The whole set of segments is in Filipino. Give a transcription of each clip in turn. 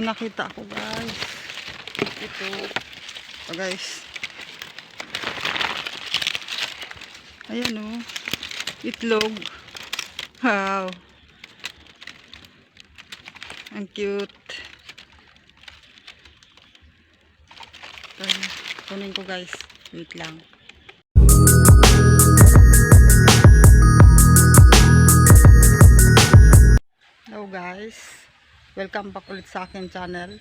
nakita ako guys. Ito. Oh guys. Ayan o. Itlog. Wow. Ang cute. Ito, kunin ko guys. Wait lang. Hello guys. Welcome back ulit sa akin channel.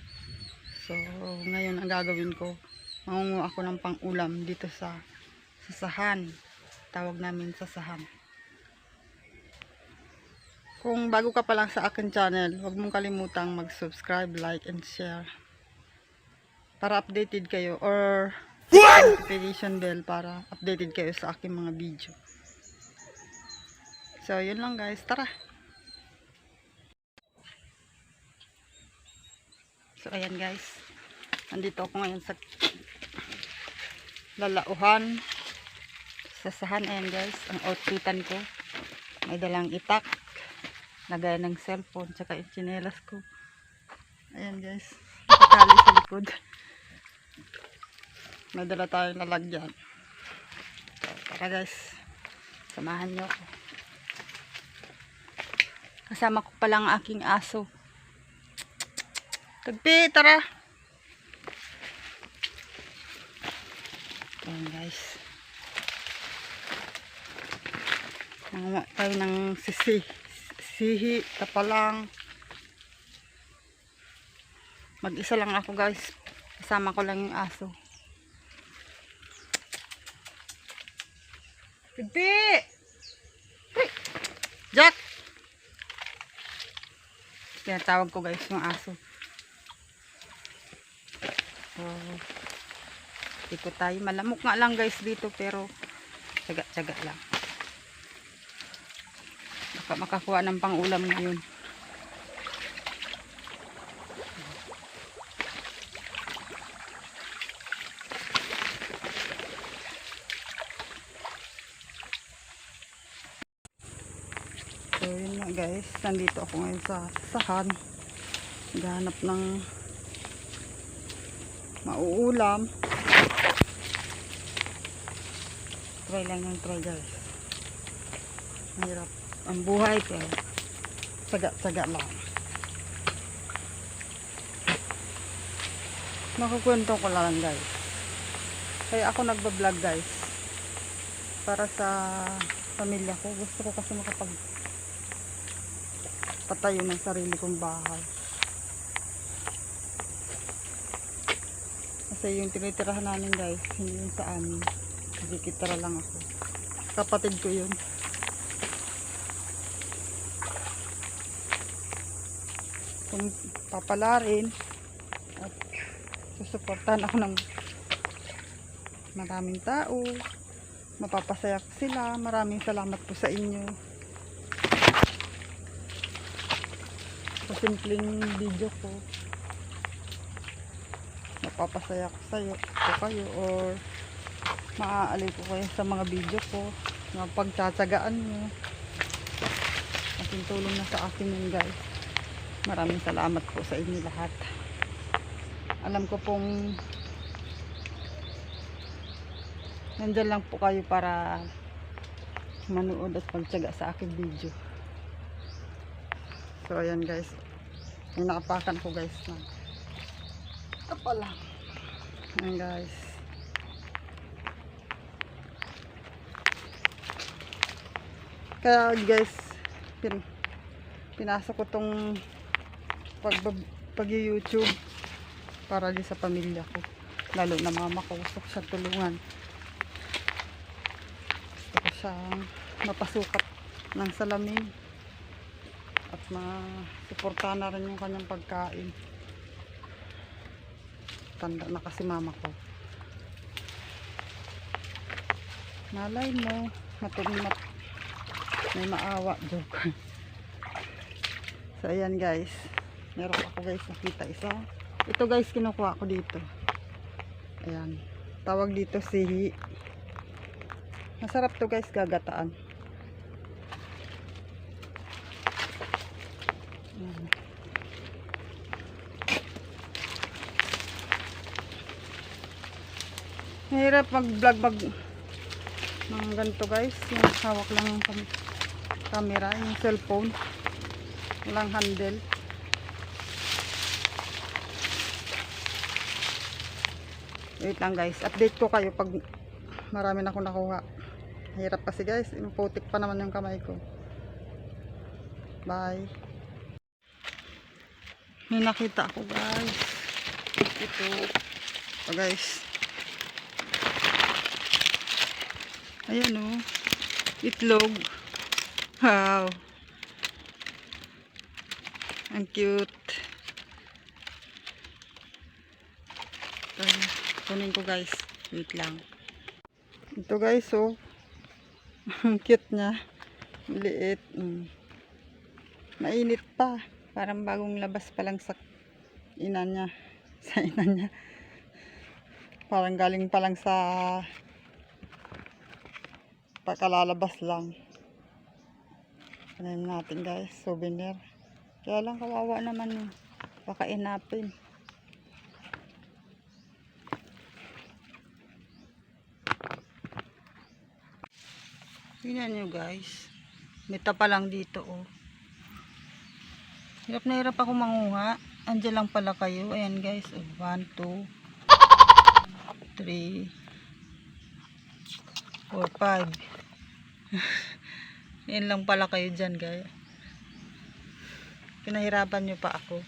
So, ngayon ang gagawin ko, mangunguha ako ng pang-ulam dito sa sasahan. Tawag namin sasahan. Kung bago ka pa lang sa akin channel, huwag mong kalimutang mag-subscribe, like, and share. Para updated kayo, or notification bell para updated kayo sa aking mga video. So, yun lang guys. Tara! So, ayan guys. Nandito ako ngayon sa lalauhan. Sasahan, ayan guys. Ang outfitan ko. May dalang itak. Lagay ng cellphone. Tsaka yung tsinelas ko. Ayan guys. Nakatali sa likod. May dala tayong lalagyan. So, tara guys. Samahan nyo ako. Kasama ko palang aking aso. Tagpi, tara. Ayan guys. Nanguha tayo ng sihi, tapalang. Mag-isa lang ako guys. Kasama ko lang yung aso. Tagpi! Jack! Tinatawag ko guys yung aso. So, ikot tayo. Malamok nga lang guys dito pero tsaga-tsaga lang. Baka makakuha ng pang-ulam ngayon. So yun nga guys. Nandito ako ngayon sa sahan. Naghahanap ng mauulam. Try lang yung try guys. Mahirap ang buhay pero tsaga-tsaga lang. Makukwento ko lang guys. Kaya ako nagbablog guys. Para sa pamilya ko. Gusto ko kasi patayo ng sarili kong bahay. Kasi yung tinitirahan namin guys, hindi yun sa amin. Nakikitira lang ako. Kapatid ko yun. Kung papalarin at susuportahan ako ng maraming tao, mapapasaya ko sila. Maraming salamat po sa inyo. Sa simpleng video ko, mapapasaya ko kayo or maaaliw ko kayo sa mga video ko, mga pagtsatsagaan nyo. Aking tulong na sa akin yun guys. Maraming salamat po sa inyo lahat. Alam ko pong nandyan lang po kayo para manood at pagtsaga sa aking video. So ayan guys, yung nakapakan ko guys na tapalang. Ayan guys. Kaya guys, pinasok ko tong pag-YouTube para din sa pamilya ko. Lalo na mama ko, gusto ko siya tulungan. Gusto ko siyang mapasukat ng salamin at masuportahan na rin yung kanyang pagkain. Tanda na kasi mama ko. Malay mo, may maawa, joke. So ayan guys, meron ako guys nakita isa. Ito guys kinukuha ko dito. Ayan, tawag dito sihi. Masarap to guys, gagataan. Ayan. Mahirap mag-vlog ng ganito guys. Yung hawak lang ng camera, yung cellphone. Walang handle. Wait lang guys. Update ko kayo pag marami na akong nakuha. Hirap kasi guys. Putik pa naman yung kamay ko. Bye. May nakita ako guys. Ito guys. Ayan o. Itlog. Wow. Ang cute. Kunin ko guys. Wait lang. Ito guys oh. Ang cute niya. Liit. Mainit pa. Parang bagong labas pa lang sa ina niya. Sa ina niya. Parang galing pa lang sa pagkalalabas lang. Ano natin guys. Souvenir. Kaya lang kawawa naman yun. Baka inapin. Tingnan nyo guys. May tapalang dito oh. Hirap na hirap ako manguha. Andiyan lang pala kayo. Ayan guys. 1, 2, 3, 4, 5. Ayan lang pala kayo dyan guys. Pinahirapan nyo pa ako.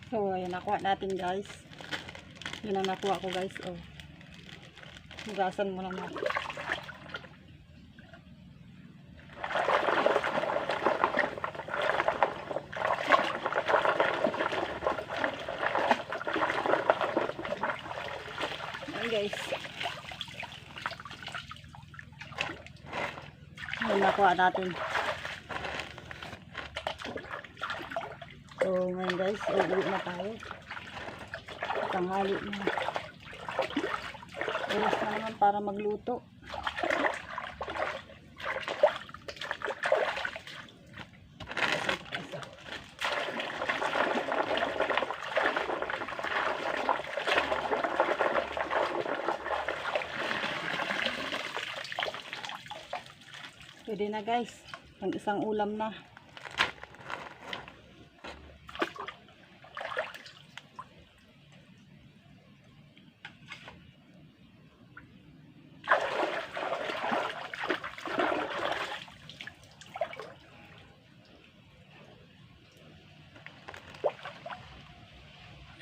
So ayan, nakuha natin guys. Yun ang nakuha ko guys. Oh. Hugasan mo naman. Ayan guys. Ayan, nakuha natin. So ngayon guys, uuwi na tayo. Tanghali na. Oras na naman para magluto. Pwede na guys. Ang isang ulam na.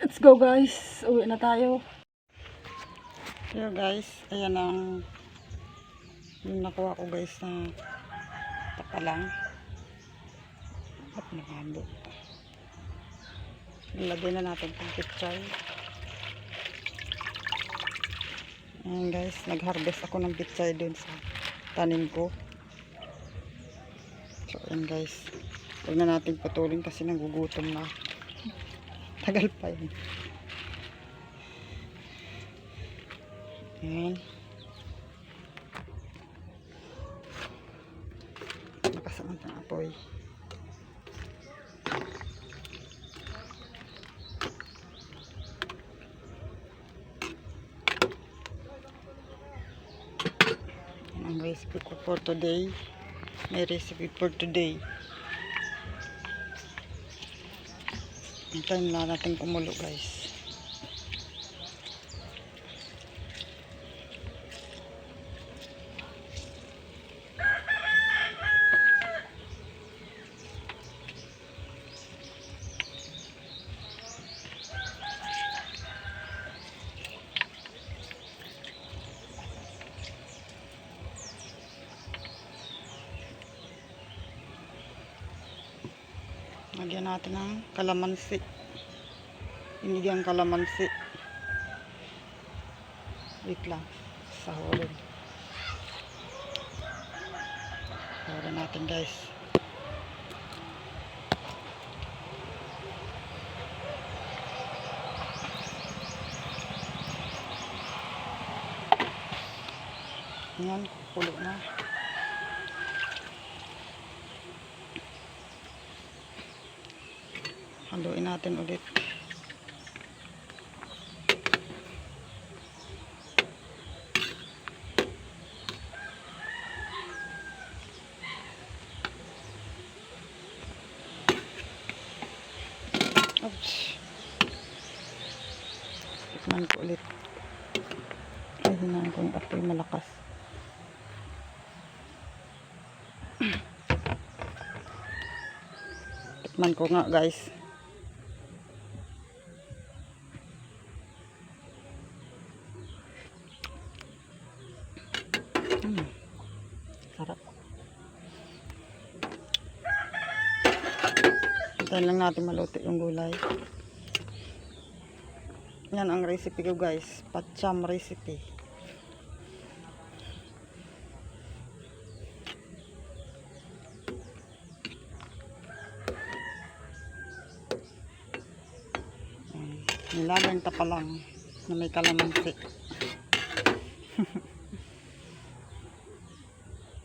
Let's go guys. Uwi na tayo. Here guys. Ayan ang yung nakuha ko guys na tapalang. At nakabo. Ilagay na natin itong pichay. Ayan guys. Nag-harvest ako ng pichay dun sa tanim ko. So ayan guys. Huwag na natin putulin kasi nagugutom na. Tagal pa yun. Ayan. Nakasaman ng apoy. Ayan ang recipe ko for today. May recipe for today. Hintayin na natin kumulo guys. Lagyan natin ng kalamansi. Inigang kalamansi. Wait lang. Sahurin. Sahurin natin guys. Ayan, kulo na. Haluin natin ulit. Oops. Tikman ko ulit. Ay, hinaan ko yung apoy malakas. Tikman ko nga guys. Sarap. Hintayin lang natin maluto yung gulay. Yan ang recipe ko guys. Patcham recipe. Nilagang tapalang na may kalamansi.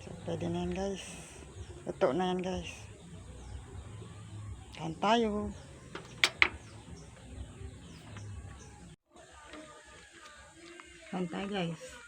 So, pwede na yan guys. Ito na yan guys. Kain tayo. Kain tayo guys.